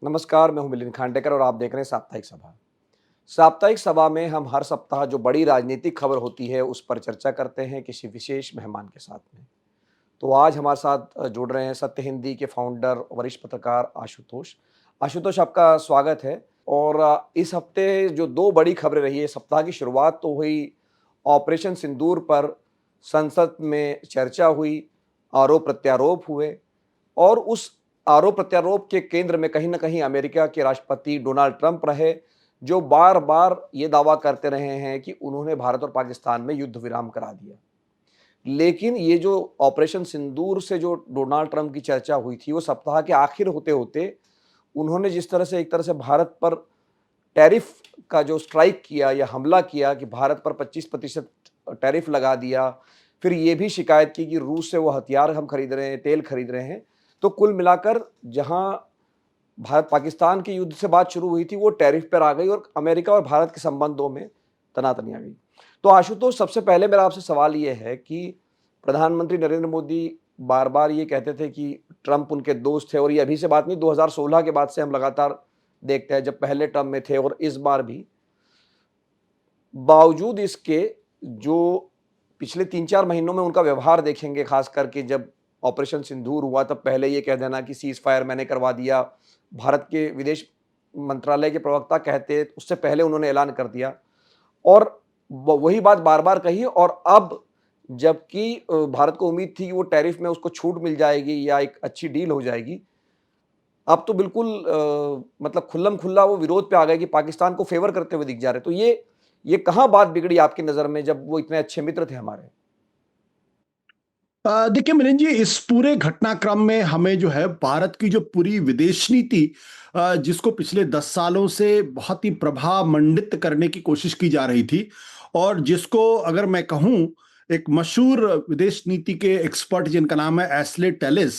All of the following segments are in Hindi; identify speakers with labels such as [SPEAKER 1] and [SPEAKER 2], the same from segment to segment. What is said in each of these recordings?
[SPEAKER 1] नमस्कार, मैं हूं मिलिंद खांडेकर और आप देख रहे हैं साप्ताहिक सभा। साप्ताहिक सभा में हम हर सप्ताह जो बड़ी राजनीतिक खबर होती है, उस पर चर्चा करते हैं किसी विशेष मेहमान के साथ में। तो आज हमारे साथ जुड़ रहे हैं सत्य हिंदी के फाउंडर, वरिष्ठ पत्रकार आशुतोष। आशुतोष, आपका स्वागत है। और इस हफ्ते जो 2 बड़ी खबरें रही है, सप्ताह की शुरुआत तो हुई ऑपरेशन सिंदूर पर, संसद में चर्चा हुई, आरोप-प्रत्यारोप हुए और उस आरोप-प्रत्यारोप के केंद्र में कहीं न कहीं अमेरिका के राष्ट्रपति डोनाल्ड ट्रंप रहे, जो बार-बार ये दावा करते रहे हैं कि उन्होंने भारत और पाकिस्तान में युद्ध विराम करा दिया। लेकिन ये जो ऑपरेशन सिंदूर से जो डोनाल्ड ट्रंप की चर्चा हुई थी, वो सप्ताह के आखिर होते-होते उन्होंने जिस तरह से एक तरह से भारत पर टैरिफ का जो स्ट्राइक किया या हमला किया कि भारत पर 25% टैरिफ लगा दिया, फिर ये भी शिकायत की कि रूस से वो हथियार हम खरीद रहे हैं, तेल खरीद रहे हैं। तो कुल मिलाकर जहां भारत-पाकिस्तान के युद्ध से बात शुरू हुई थी, वो टैरिफ पर आ गई और अमेरिका और भारत के संबंधों में तनातनी आ गई। तो आशुतोष, सबसे पहले मेरा आपसे सवाल ये है कि प्रधानमंत्री नरेंद्र मोदी बार-बार ये कहते थे कि ट्रंप उनके दोस्त थे और ये अभी से बात नहीं, 2016 के बाद से हम लगातार देखते हैं, जब पहले टर्म में थे और इस बार भी। बावजूद इसके जो पिछले 3-4 महीनों में उनका व्यवहार देखेंगे, खास करके जब ऑपरेशन सिंदूर हुआ, तब पहले ये कह देना कि सीज़ फायर मैंने करवा दिया। भारत के विदेश मंत्रालय के प्रवक्ता कहते, उससे पहले उन्होंने ऐलान कर दिया और वही बात बार-बार कही। और अब जबकि भारत को उम्मीद थी कि वो टैरिफ में उसको छूट मिल जाएगी या एक अच्छी डील हो जाएगी, अब तो बिल्कुल मतलब खुल्लम-खुल्ला वो विरोध पे आ गए कि पाकिस्तान को फेवर करते हुए दिख जा रहे। तो ये कहाँ बात बिगड़ी आपकी नज़र में, जब वो इतने अच्छे मित्र थे हमारे?
[SPEAKER 2] देखिए मिलिंद जी, इस पूरे घटनाक्रम में हमें जो है भारत की जो पूरी विदेश नीति जिसको पिछले 10 सालों से बहुत ही प्रभामंडित करने की कोशिश की जा रही थी और जिसको अगर मैं कहूँ, एक मशहूर विदेश नीति के एक्सपर्ट जिनका नाम है एस्ले टेलिस,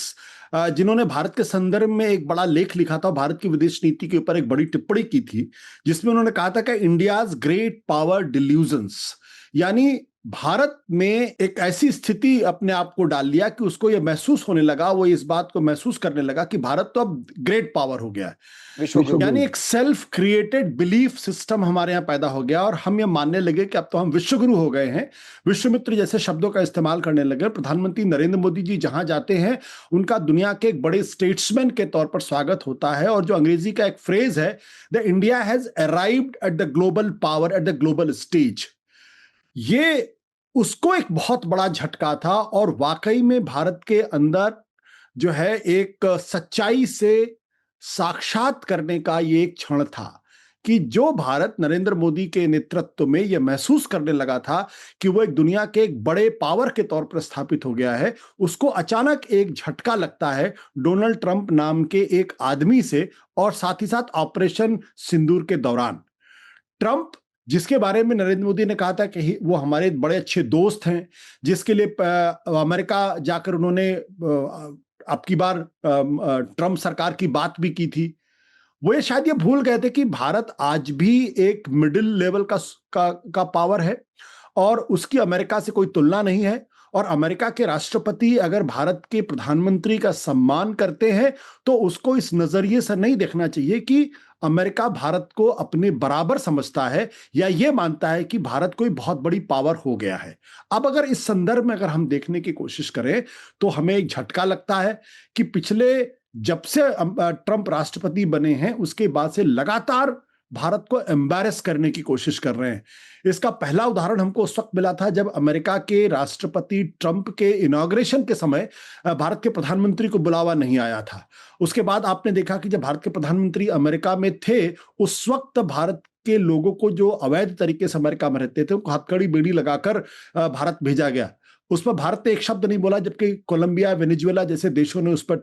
[SPEAKER 2] जिन्होंने भारत के संदर्भ में एक बड़ा लेख लिखा था, भारत की विदेश नीति के ऊपर एक बड़ी टिप्पणी की थी, जिसमें उन्होंने कहा था कि इंडियाज ग्रेट पावर डिल्यूजन्स, यानी भारत में एक ऐसी स्थिति अपने आप को डाल लिया कि उसको ये महसूस होने लगा, वो इस बात को महसूस करने लगा कि भारत तो अब ग्रेट पावर हो गया है।
[SPEAKER 1] विश्व गुरु।
[SPEAKER 2] यानी एक सेल्फ क्रिएटेड बिलीफ सिस्टम हमारे यहाँ पैदा हो गया और हम ये मानने लगे कि अब तो हम विश्वगुरु हो गए हैं, विश्वमित्र जैसे शब्दों का इस्तेमाल करने लगे। प्रधानमंत्री नरेंद्र मोदी जी जहां जाते हैं, उनका दुनिया के एक बड़े स्टेट्समैन के तौर पर स्वागत होता है और जो अंग्रेजी का एक फ्रेज है, the India has arrived at the global power at the global stage, ये उसको एक बहुत बड़ा झटका था। और वाकई में भारत के अंदर जो है एक सच्चाई से साक्षात करने का ये एक क्षण था कि जो भारत नरेंद्र मोदी के नेतृत्व में ये महसूस करने लगा था कि वो एक दुनिया के एक बड़े पावर के तौर पर स्थापित हो गया है, उसको अचानक एक झटका लगता है डोनाल्ड ट्रंप नाम के एक आदमी से, और साथ ही साथ ऑपरेशन सिंदूर के दौरान। ट्रंप, जिसके बारे में नरेंद्र मोदी ने कहा था कि वो हमारे बड़े अच्छे दोस्त हैं, जिसके लिए अमेरिका जाकर उन्होंने अब की बार ट्रंप सरकार की बात भी की थी, वो ये शायद ये भूल गए थे कि भारत आज भी एक मिडिल लेवल का पावर है और उसकी अमेरिका से कोई तुलना नहीं है। और अमेरिका के राष्ट्रपति अगर भारत के प्रधानमंत्री का सम्मान करते हैं, तो उसको इस नजरिए से नहीं देखना चाहिए कि अमेरिका भारत को अपने बराबर समझता है या ये मानता है कि भारत कोई बहुत बड़ी पावर हो गया है। अब अगर इस संदर्भ में अगर हम देखने की कोशिश करें, तो हमें एक झटका लगता है कि पिछले जब से ट्रंप राष्ट्रपति बने हैं, उसके बाद से लगातार भारत को एम्बैरेस करने की कोशिश कर रहे हैं। इसका पहला उदाहरण हमको उस वक्त मिला था जब अमेरिका के राष्ट्रपति ट्रंप के इनॉग्रेशन के समय भारत के प्रधानमंत्री को बुलावा नहीं आया था। उसके बाद आपने देखा कि जब भारत के प्रधानमंत्री अमेरिका में थे, उस वक्त भारत के लोगों को जो अवैध तरीके से अमेरिका में रहते थे, उनको हथकड़ी बेड़ी लगाकर भारत भेजा गया। उस पर भारत ने एक शब्द नहीं बोला, जबकि कोलंबिया, वेनेजुएला जैसे देशों ने उस पर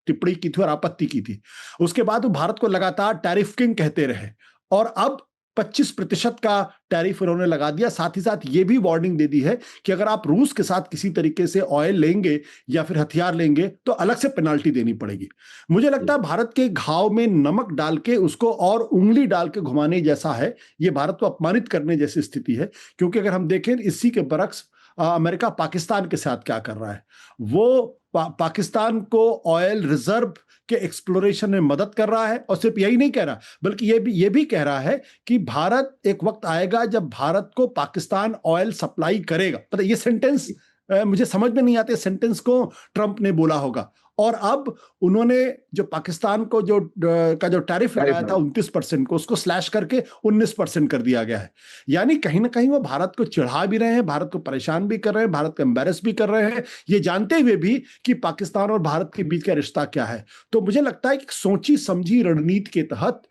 [SPEAKER 2] टिप्पणी की थी और आपत्ति की थी। उसके बाद वो भारत को लगातार टैरिफ किंग कहते रहे और अब 25% का टैरिफ उन्होंने लगा दिया। साथ ही साथ ये भी वार्निंग दे दी है कि अगर आप रूस के साथ किसी तरीके से ऑयल लेंगे या फिर हथियार लेंगे, तो अलग से पेनाल्टी देनी पड़ेगी। मुझे लगता है भारत के घाव में नमक डाल के उसको और उंगली डाल के घुमाने जैसा है। ये भारत को अपमानित करने जैसी स्थिति है, क्योंकि अगर हम देखें इसी के बरक्स अमेरिका पाकिस्तान के साथ क्या कर रहा है। वो पाकिस्तान को ऑयल रिजर्व के एक्सप्लोरेशन में मदद कर रहा है। और सिर्फ यही नहीं कह रहा, बल्कि ये भी कह रहा है कि भारत, एक वक्त आएगा जब भारत को पाकिस्तान ऑयल सप्लाई करेगा। पता ये सेंटेंस मुझे समझ में नहीं आते, सेंटेंस को ट्रंप ने बोला होगा। और अब उन्होंने जो पाकिस्तान को जो टैरिफ लगाया था 29% को, उसको स्लैश करके 19% कर दिया गया है। यानी कहीं ना कहीं वो भारत को चिढ़ा भी रहे हैं, भारत को परेशान भी कर रहे हैं, भारत को एम्बेरस भी कर रहे हैं, ये जानते हुए भी कि पाकिस्तान और भारत के बीच का रिश्ता क्या है। तो मुझे लगता है कि सोची समझी रणनीति के तहत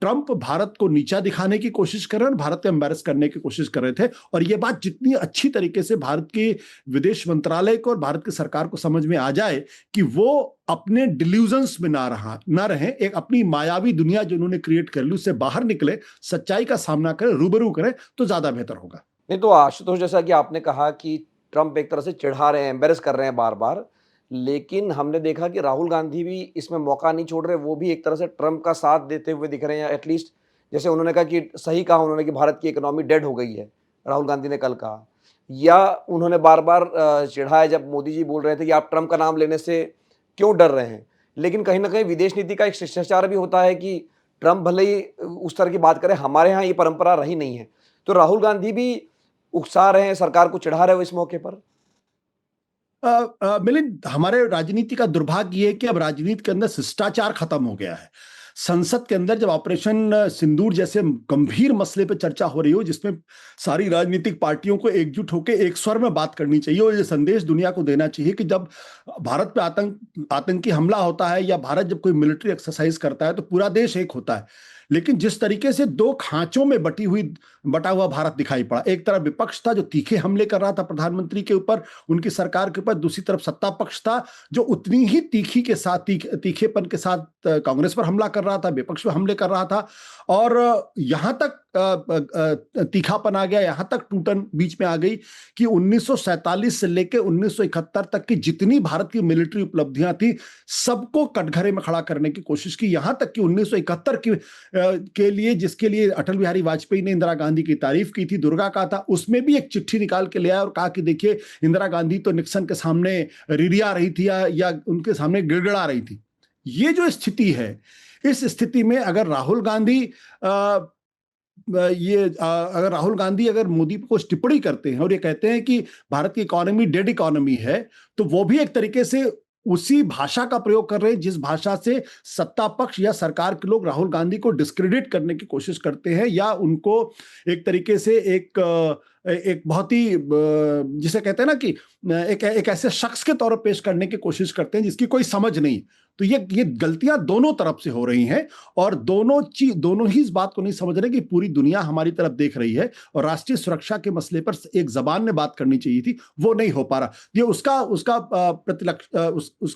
[SPEAKER 2] ट्रंप भारत को नीचा दिखाने की कोशिश कर रहे हैं, भारत को एम्बैरस करने की कोशिश कर रहे थे। और ये बात जितनी अच्छी तरीके से भारत के विदेश मंत्रालय को और भारत की सरकार को समझ में आ जाए कि वो अपने डिल्यूजन्स में ना रहे, एक अपनी मायावी दुनिया जो उन्होंने क्रिएट कर ली उससे बाहर निकले, सच्चाई का सामना करें, रूबरू करें, तो ज्यादा बेहतर होगा।
[SPEAKER 1] नहीं तो आशुतोष, जैसा कि आपने कहा कि ट्रंप एक तरह से चिढ़ा रहे हैं, एम्बेरस कर रहे हैं बार बार, लेकिन हमने देखा कि राहुल गांधी भी इसमें मौका नहीं छोड़ रहे। वो भी एक तरह से ट्रंप का साथ देते हुए दिख रहे हैं, एटलीस्ट जैसे उन्होंने कहा कि सही कहा उन्होंने कि भारत की इकोनॉमी डेड हो गई है, राहुल गांधी ने कल कहा। या उन्होंने बार बार चिढ़ाया जब मोदी जी बोल रहे थे कि आप ट्रंप का नाम लेने से क्यों डर रहे हैं। लेकिन कहीं ना कहीं विदेश नीति का एक शिष्टाचार भी होता है कि ट्रंप भले ही उस तरह की बात करें, हमारे यहाँ ये परंपरा रही नहीं है। तो राहुल गांधी भी उकसा रहे हैं, सरकार को चिढ़ा रहे हो इस मौके पर।
[SPEAKER 2] मिलिंद, हमारे राजनीति का दुर्भाग्य ये है कि अब राजनीति के अंदर शिष्टाचार खत्म हो गया है। संसद के अंदर जब ऑपरेशन सिंदूर जैसे गंभीर मसले पर चर्चा हो रही हो, जिसमें सारी राजनीतिक पार्टियों को एकजुट होकर एक स्वर में बात करनी चाहिए और ये संदेश दुनिया को देना चाहिए कि जब भारत पे आतंकी हमला होता है या भारत जब कोई मिलिट्री एक्सरसाइज करता है तो पूरा देश एक होता है। लेकिन जिस तरीके से दो खांचों में बटा हुआ भारत दिखाई पड़ा, एक तरफ विपक्ष था जो तीखे हमले कर रहा था प्रधानमंत्री के ऊपर, उनकी सरकार के ऊपर, दूसरी तरफ सत्ता पक्ष था जो उतनी ही तीखेपन के साथ कांग्रेस पर हमला कर रहा था, विपक्ष पर हमले कर रहा था। और यहां तक तीखापन आ गया, यहां तक टूटन बीच में आ गई कि 1947 से लेकर 1971 तक की जितनी भारत की मिलिट्री उपलब्धियां थी सबको कटघरे में खड़ा करने की कोशिश की। यहां तक कि 1971 के लिए, जिसके लिए अटल बिहारी वाजपेयी ने इंदिरा गांधी की तारीफ की थी, दुर्गा का था, उसमें भी एक चिट्ठी निकाल के ले आया और कहा कि देखिए इंदिरा गांधी तो निक्सन के सामने रिरिया रही थी या उनके सामने गिड़गिड़ा रही थी। ये जो स्थिति है, इस स्थिति में अगर राहुल गांधी अगर मोदी को टिप्पणी करते हैं और ये कहते हैं कि भारत की इकोनॉमी डेड इकोनॉमी है, तो वो भी एक तरीके से उसी भाषा का प्रयोग कर रहे हैं जिस भाषा से सत्ता पक्ष या सरकार के लोग राहुल गांधी को डिस्क्रेडिट करने की कोशिश करते हैं, या उनको एक तरीके से एक बहुत ही जिसे कहते हैं ना कि एक ऐसे शख्स के तौर पर पेश करने की कोशिश करते हैं जिसकी कोई समझ नहीं। तो ये गलतियां दोनों तरफ से हो रही हैं और दोनों ही इस बात को नहीं समझ रहे कि पूरी दुनिया हमारी तरफ देख रही है और राष्ट्रीय सुरक्षा के मसले पर एक जबान में बात करनी चाहिए थी, वो नहीं हो पा रहा। ये उसका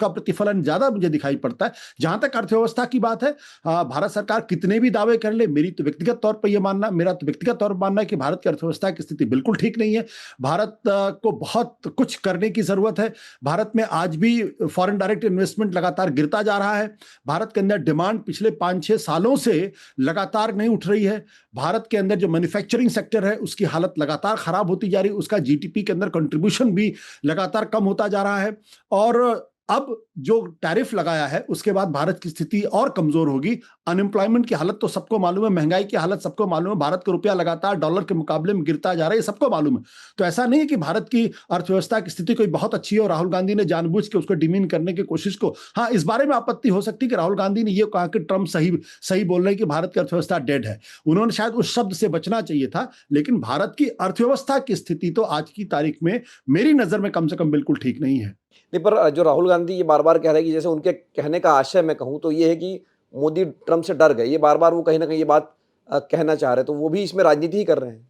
[SPEAKER 2] प्रतिफलन ज्यादा मुझे दिखाई पड़ता है। जहां तक अर्थव्यवस्था की बात है, भारत सरकार कितने भी दावे कर ले, मेरा तो व्यक्तिगत तौर पर मानना है कि भारत की अर्थव्यवस्था की स्थिति बिल्कुल ठीक नहीं है। भारत को बहुत कुछ करने की जरूरत है। भारत में आज भी फॉरेन डायरेक्ट इन्वेस्टमेंट लगातार गिरता जा रहा है। भारत के अंदर डिमांड पिछले 5-6 सालों से लगातार नहीं उठ रही है। भारत के अंदर जो मैन्युफैक्चरिंग सेक्टर है उसकी हालत लगातार खराब होती जा रही है, उसका जीडीपी के अंदर कंट्रीब्यूशन भी लगातार कम होता जा रहा है। और अब जो टैरिफ लगाया है उसके बाद भारत की स्थिति और कमजोर होगी। अनएम्प्लॉयमेंट की हालत तो सबको मालूम है, महंगाई की हालत सबको मालूम है, भारत का रुपया लगातार डॉलर के मुकाबले में गिरता जा रहा है, ये सबको मालूम है। तो ऐसा नहीं है कि भारत की अर्थव्यवस्था की स्थिति कोई बहुत अच्छी है और राहुल गांधी ने जानबूझ के उसको डिमीन करने की कोशिश को, हाँ, इस बारे में आपत्ति हो सकती है कि राहुल गांधी ने यह कहा कि ट्रंप सही बोल रहे हैं कि भारत की अर्थव्यवस्था डेड है। उन्होंने शायद उस शब्द से बचना चाहिए था, लेकिन भारत की अर्थव्यवस्था की स्थिति तो आज की तारीख में मेरी नजर में कम से कम बिल्कुल ठीक नहीं है।
[SPEAKER 1] नहीं, पर जो राहुल गांधी ये बार बार कह रहे हैं कि जैसे उनके कहने का आशय मैं कहूँ तो ये है कि मोदी ट्रंप से डर गए, ये बार बार वो कहीं ना कहीं ये बात कहना चाह रहे हैं, तो वो भी इसमें राजनीति ही कर रहे हैं।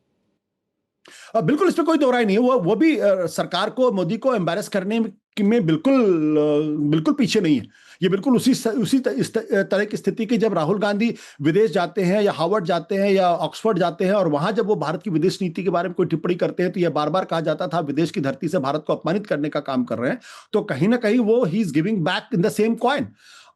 [SPEAKER 2] बिल्कुल, इसमें कोई दो राय नहीं है। वो भी सरकार को, मोदी को एम्बैरस करने में बिल्कुल पीछे नहीं है। ये बिल्कुल इस तरह की स्थिति की, जब राहुल गांधी विदेश जाते हैं या हार्वर्ड जाते हैं या ऑक्सफोर्ड जाते हैं और वहां जब वो भारत की विदेश नीति के बारे में कोई टिप्पणी करते हैं तो यह बार बार कहा जाता था विदेश की धरती से भारत को अपमानित करने का काम कर रहे हैं। तो कहीं ना कहीं वो he is giving back in the same coin.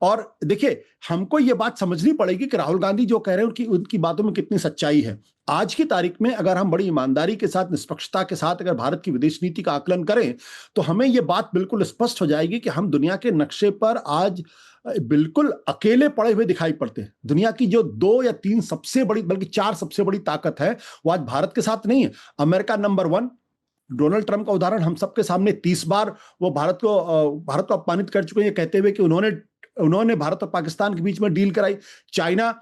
[SPEAKER 2] और देखिए, हमको ये बात समझनी पड़ेगी कि राहुल गांधी जो कह रहे हैं उनकी बातों में कितनी सच्चाई है। आज की तारीख में अगर हम बड़ी ईमानदारी के साथ, निष्पक्षता के साथ अगर भारत की विदेश नीति का आकलन करें तो हमें यह बात बिल्कुल स्पष्ट हो जाएगी कि हम दुनिया के नक्शे पर आज बिल्कुल अकेले पड़े हुए दिखाई पड़ते हैं। दुनिया की जो 2 या 3 सबसे बड़ी, बल्कि 4 सबसे बड़ी ताकत है, वो आज भारत के साथ नहीं है। अमेरिका नंबर 1, डोनाल्ड ट्रंप का उदाहरण हम सबके सामने 30 बार वो भारत को अपमानित कर चुके हैं, ये कहते हुए कि उन्होंने उन्होंने भारत और पाकिस्तान के बीच में डील कराई। चाइना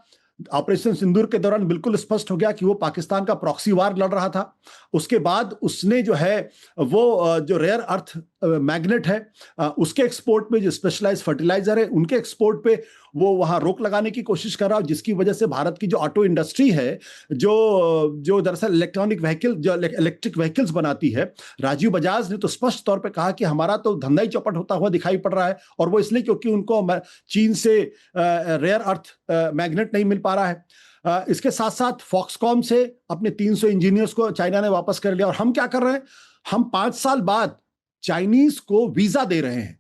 [SPEAKER 2] ऑपरेशन सिंदूर के दौरान बिल्कुल स्पष्ट हो गया कि वो पाकिस्तान का प्रॉक्सी वार लड़ रहा था। उसके बाद उसने जो है वो जो रेयर अर्थ मैग्नेट है उसके एक्सपोर्ट पे, जो स्पेशलाइज्ड फर्टिलाइजर है उनके एक्सपोर्ट पे वो वहां रोक लगाने की कोशिश कर रहा है, जिसकी वजह से भारत की जो ऑटो इंडस्ट्री है, जो जो दरअसल इलेक्ट्रिक व्हीकल्स बनाती है, राजीव बजाज ने तो स्पष्ट तौर पे कहा कि हमारा तो धंधा ही चौपट होता हुआ दिखाई पड़ रहा है। और वो इसलिए क्योंकि उनको चीन से रेयर अर्थ मैग्नेट नहीं मिल पा रहा है। इसके साथ साथ फॉक्सकॉम से अपने 300 इंजीनियर्स को चाइना ने वापस कर लिया। और हम क्या कर रहे हैं, हम 5 साल बाद चाइनीज को वीजा दे रहे हैं।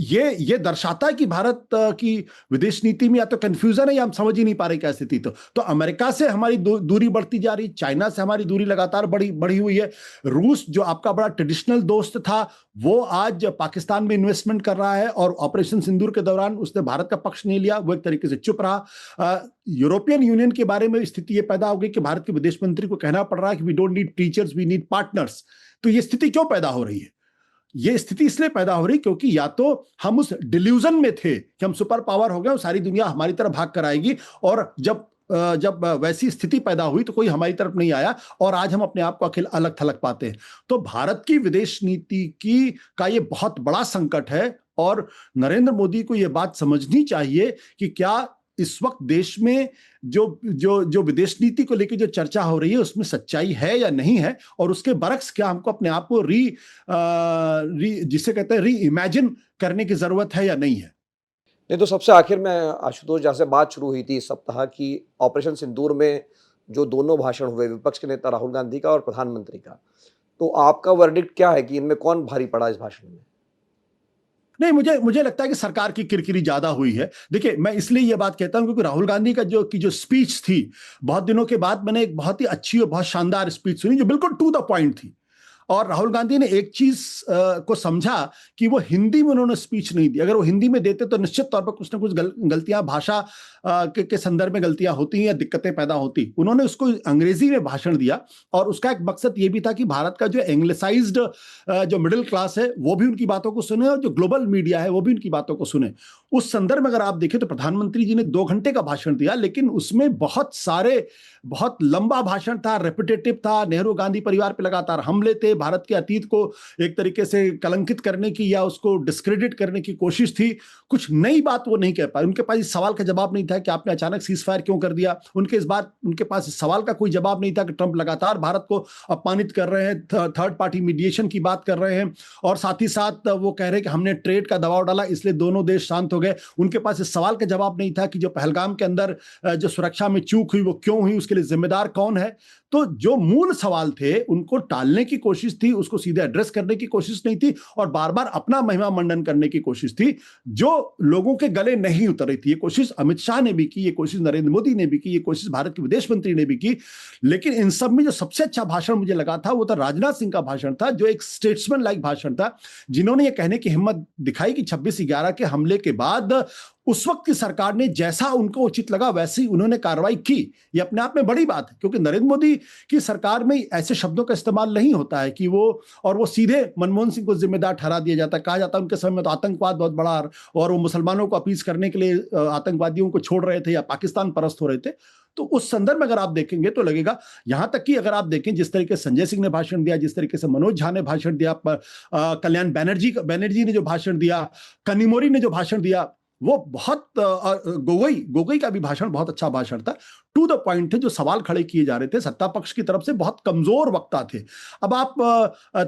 [SPEAKER 2] ये दर्शाता है कि भारत की विदेश नीति में या तो कंफ्यूजन है या हम समझ ही नहीं पा रहे क्या स्थिति। तो अमेरिका से हमारी दूरी बढ़ती जा रही, चाइना से हमारी दूरी लगातार बढ़ी हुई है। रूस जो आपका बड़ा ट्रेडिशनल दोस्त था, वो आज पाकिस्तान में इन्वेस्टमेंट कर रहा है और ऑपरेशन सिंदूर के दौरान उसने भारत का पक्ष नहीं लिया, वो एक तरीके से चुप रहा। यूरोपियन यूनियन के बारे में स्थिति ये पैदा हो गई कि भारत के विदेश मंत्री को कहना पड़ रहा है कि we don't need teachers, we need partners. तो ये स्थिति क्यों पैदा हो रही है? ये स्थिति इसलिए पैदा हो रही क्योंकि या तो हम उस डिल्यूजन में थे कि हम सुपर पावर हो गए और सारी दुनिया हमारी तरफ भाग कर आएगी, और जब वैसी स्थिति पैदा हुई तो कोई हमारी तरफ नहीं आया और आज हम अपने आप को अकेले अलग थलग पाते हैं। तो भारत की विदेश नीति का ये बहुत बड़ा संकट है और नरेंद्र मोदी को ये बात समझनी चाहिए कि क्या इस वक्त देश में जो विदेश नीति को लेकर जो चर्चा हो रही है उसमें सच्चाई है या नहीं है, और उसके बरक्स क्या हमको अपने आप को जिसे कहते हैं री इमेजिन करने की जरूरत है या नहीं है।
[SPEAKER 1] नहीं तो सबसे आखिर में आशुतोष, जहाँ से बात शुरू हुई थी इस सप्ताह की, ऑपरेशन सिंदूर में जो दोनों भाषण हुए, विपक्ष के नेता राहुल गांधी का और प्रधानमंत्री का, तो आपका वर्डिक्ट क्या है कि इनमें कौन भारी पड़ा इस भाषण में?
[SPEAKER 2] नहीं, मुझे लगता है कि सरकार की किरकिरी ज्यादा हुई है। देखिए, मैं इसलिए ये बात कहता हूं क्योंकि राहुल गांधी का जो स्पीच थी, बहुत दिनों के बाद मैंने एक बहुत ही अच्छी और बहुत शानदार स्पीच सुनी जो बिल्कुल टू द पॉइंट थी। और राहुल गांधी ने एक चीज को समझा कि वो हिंदी में उन्होंने स्पीच नहीं दी। अगर वो हिंदी में देते तो निश्चित तौर पर कुछ ना कुछ गलतियां, भाषा के संदर्भ में गलतियां होती या दिक्कतें पैदा होती। उन्होंने उसको अंग्रेजी में भाषण दिया और उसका एक मकसद ये भी था कि भारत का जो एंग्लिसाइज्ड जो मिडिल क्लास है वो भी उनकी बातों को सुने और जो ग्लोबल मीडिया है वो भी उनकी बातों को सुने। उस संदर्भ में अगर आप देखें तो प्रधानमंत्री जी ने 2 घंटे का भाषण दिया, लेकिन उसमें बहुत लंबा भाषण था, रेपिटेटिव था। नेहरू गांधी परिवार पे लगातार हमले थे, भारत के अतीत को एक तरीके से कलंकित करने की या उसको डिस्क्रेडिट करने की कोशिश थी। कुछ नई बात वो नहीं कह पाए। उनके पास इस सवाल का जवाब नहीं था कि आपने अचानक सीज फायर क्यों कर दिया। उनके पास इस सवाल का कोई जवाब नहीं था कि ट्रंप लगातार भारत को अपमानित कर रहे हैं, थर्ड पार्टी मीडिएशन की बात कर रहे हैं, और साथ ही साथ वो कह रहे हैं कि हमने ट्रेड का दबाव डाला इसलिए दोनों देश शांत हो गए। उनके पास इस सवाल का जवाब नहीं था कि जो पहलगाम के अंदर जो सुरक्षा में चूक हुई वो क्यों हुई, उसके लिए जिम्मेदार कौन है। तो जो मूल सवाल थे उनको टालने की कोशिश थी, उसको सीधे एड्रेस करने की कोशिश नहीं थी, और बार बार अपना महिमा मंडन करने की कोशिश थी जो लोगों के गले नहीं उतर रही थी। ये कोशिश अमित शाह ने भी की, ये कोशिश नरेंद्र मोदी ने भी की, ये कोशिश भारत के विदेश मंत्री ने भी की। लेकिन इन सब में जो सबसे अच्छा भाषण मुझे लगा था वो था राजनाथ सिंह का भाषण था, जो एक स्टेट्समैन लाइक भाषण था, जिन्होंने ये कहने की हिम्मत दिखाई कि 26/11 के हमले के बाद उस वक्त की सरकार ने जैसा उनको उचित लगा वैसी उन्होंने कार्रवाई की। ये अपने आप में बड़ी बात है क्योंकि नरेंद्र मोदी की सरकार में ऐसे शब्दों का इस्तेमाल नहीं होता है कि वो सीधे मनमोहन सिंह को जिम्मेदार ठहरा दिया जाता है। कहा जाता है उनके समय में तो आतंकवाद बहुत बड़ा और वो मुसलमानों को अपील करने के लिए आतंकवादियों को छोड़ रहे थे या पाकिस्तान परस्त हो रहे थे। तो उस संदर्भ में अगर आप देखेंगे तो लगेगा, यहां तक कि अगर आप देखें जिस तरीके से संजय सिंह ने भाषण दिया, जिस तरीके से मनोज झा ने भाषण दिया, कल्याण बनर्जी ने जो भाषण दिया, कनिमोरी ने जो भाषण दिया, वो बहुत गोगोई का भी भाषण बहुत अच्छा भाषण था, टू द पॉइंट थे। जो सवाल खड़े किए जा रहे थे सत्ता पक्ष की तरफ से बहुत कमजोर वक्ता थे। अब आप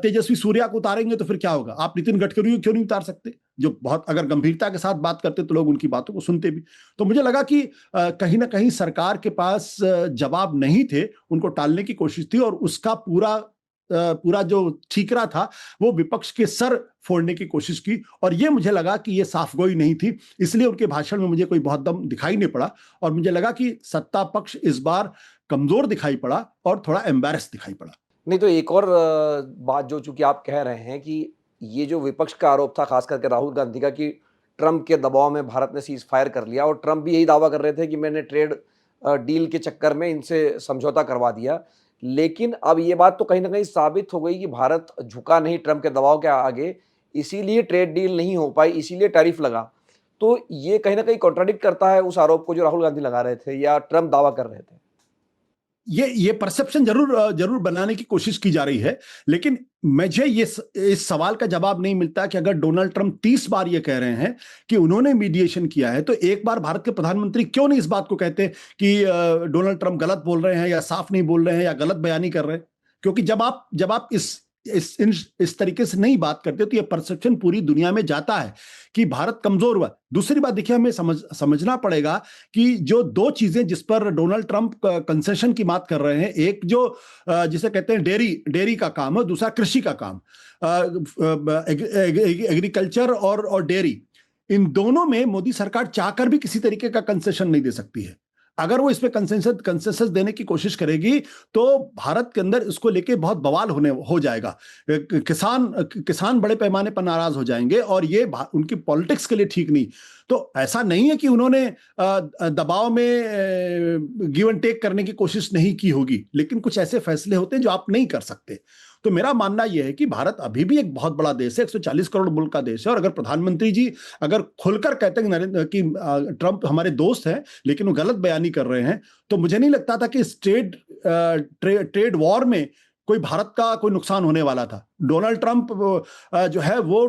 [SPEAKER 2] तेजस्वी सूर्या को उतारेंगे तो फिर क्या होगा? आप नितिन गडकरी को क्यों नहीं उतार सकते, जो बहुत अगर गंभीरता के साथ बात करते तो लोग उनकी बातों को सुनते भी। तो मुझे लगा कि कहीं ना कहीं सरकार के पास जवाब नहीं थे, उनको टालने की कोशिश थी, और उसका पूरा जो ठीकरा था वो विपक्ष के सर फोड़ने की कोशिश की। और ये मुझे लगा कि ये साफगोई नहीं थी, इसलिए उनके भाषण में मुझे कोई बहुत दम दिखाई नहीं पड़ा, और मुझे लगा कि सत्ता पक्ष इस बार कमजोर दिखाई पड़ा और थोड़ा एम्बैरस दिखाई पड़ा।
[SPEAKER 1] नहीं तो एक और बात जो चूंकि आप कह रहे हैं कि ये जो विपक्ष का आरोप था खास करके राहुल गांधी का कि ट्रंप के दबाव में भारत ने सीज फायर कर लिया और ट्रंप भी यही दावा कर रहे थे कि मैंने ट्रेड डील के चक्कर में इनसे समझौता करवा दिया। लेकिन अब ये बात तो कहीं न कहीं साबित हो गई कि भारत झुका नहीं ट्रंप के दबाव के आगे, इसीलिए ट्रेड डील नहीं हो पाई, इसीलिए टैरिफ लगा। तो ये कहीं न कहीं कॉन्ट्राडिक्ट करता है उस आरोप को जो राहुल गांधी लगा रहे थे या ट्रंप दावा कर रहे थे।
[SPEAKER 2] ये परसेप्शन जरूर बनाने की कोशिश की जा रही है, लेकिन मुझे इस सवाल का जवाब नहीं मिलता कि अगर डोनाल्ड ट्रंप 30 बार ये कह रहे हैं कि उन्होंने मीडिएशन किया है, तो एक बार भारत के प्रधानमंत्री क्यों नहीं इस बात को कहते कि डोनाल्ड ट्रंप गलत बोल रहे हैं या साफ नहीं बोल रहे हैं या गलत बयानी कर रहे हैं? क्योंकि जब आप इस तरीके से नहीं बात करते तो ये परसेप्शन पूरी दुनिया में जाता है कि भारत कमजोर हुआ। दूसरी बात देखिए, हमें समझना पड़ेगा कि जो दो चीजें जिस पर डोनाल्ड ट्रंप कंसेशन की बात कर रहे हैं, एक जो जिसे कहते हैं डेयरी का काम है, दूसरा कृषि का काम, एग्रीकल्चर और डेयरी, इन दोनों में मोदी सरकार चाहकर भी किसी तरीके का कंसेशन नहीं दे सकती है। अगर वो इसमें कंसेंसस देने की कोशिश करेगी तो भारत के अंदर इसको लेके बहुत बवाल हो जाएगा। किसान बड़े पैमाने पर नाराज हो जाएंगे और ये उनकी पॉलिटिक्स के लिए ठीक नहीं। तो ऐसा नहीं है कि उन्होंने दबाव में गिव एंड टेक करने की कोशिश नहीं की होगी, लेकिन कुछ ऐसे फैसले होते हैं जो आप नहीं कर सकते। तो मेरा मानना यह है कि भारत अभी भी एक बहुत बड़ा देश है, 140 करोड़ मुल्क का देश है, और अगर प्रधानमंत्री जी अगर खुलकर कहते हैं कि ट्रंप हमारे दोस्त हैं लेकिन वो गलत बयानी कर रहे हैं, तो मुझे नहीं लगता था कि इस ट्रेड वॉर में कोई भारत का कोई नुकसान होने वाला था। डोनाल्ड ट्रंप जो है वो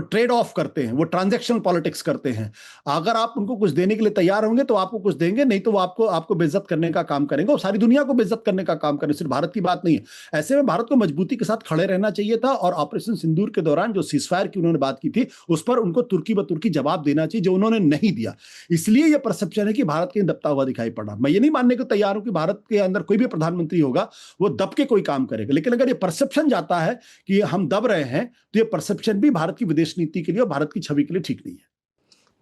[SPEAKER 2] ट्रेड ऑफ करते हैं, वो ट्रांजैक्शनल पॉलिटिक्स करते हैं। अगर आप उनको कुछ देने के लिए तैयार होंगे तो आपको कुछ देंगे, नहीं तो वो आपको बेइज्जत करने का काम करेंगे और सारी दुनिया को बेइज्जत करने का काम करेंगे, सिर्फ भारत की बात नहीं है। ऐसे में भारत को मजबूती के साथ खड़े रहना चाहिए था और ऑपरेशन सिंदूर के दौरान जो सीजफायर की उन्होंने बात की थी उस पर उनको तुर्की ब तुर्की जवाब देना चाहिए, जो उन्होंने नहीं दिया। इसलिए यह परसेप्शन है कि भारत कहीं दबता हुआ दिखाई पड़ा। मैं ये नहीं मानने को तैयार हूं कि भारत के अंदर कोई भी प्रधानमंत्री होगा वो दब के कोई काम करेगा, लेकिन अगर ये परसेप्शन जाता है कि हम दब रहे हैं तो ये परसेप्शन भी भारत की विदेश नीति के लिए और भारत की छवि के लिए ठीक नहीं है।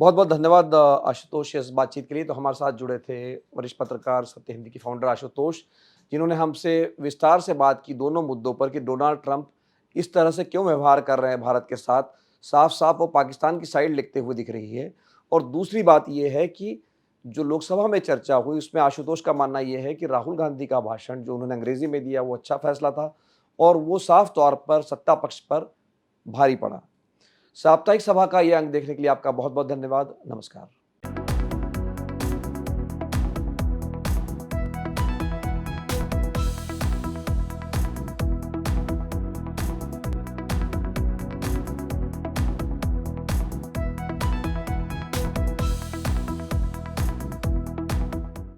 [SPEAKER 1] बहुत बहुत धन्यवाद आशुतोष इस बातचीत के लिए। तो हमारे साथ जुड़े थे वरिष्ठ पत्रकार सत्य हिंदी के फाउंडर आशुतोष, जिन्होंने हमसे विस्तार से बात की दोनों मुद्दों पर कि डोनाल्ड ट्रंप इस तरह से क्यों व्यवहार कर रहे हैं भारत के साथ। साफ साफ वो पाकिस्तान की साइड लिखते हुए दिख रही है। और दूसरी बात यह है कि जो लोकसभा में चर्चा हुई उसमें आशुतोष का मानना यह है कि राहुल गांधी का भाषण जो उन्होंने अंग्रेजी में दिया वो अच्छा फैसला था और वो साफ तौर पर सत्ता पक्ष पर भारी पड़ा। साप्ताहिक सभा का यह अंक देखने के लिए आपका बहुत बहुत धन्यवाद। नमस्कार।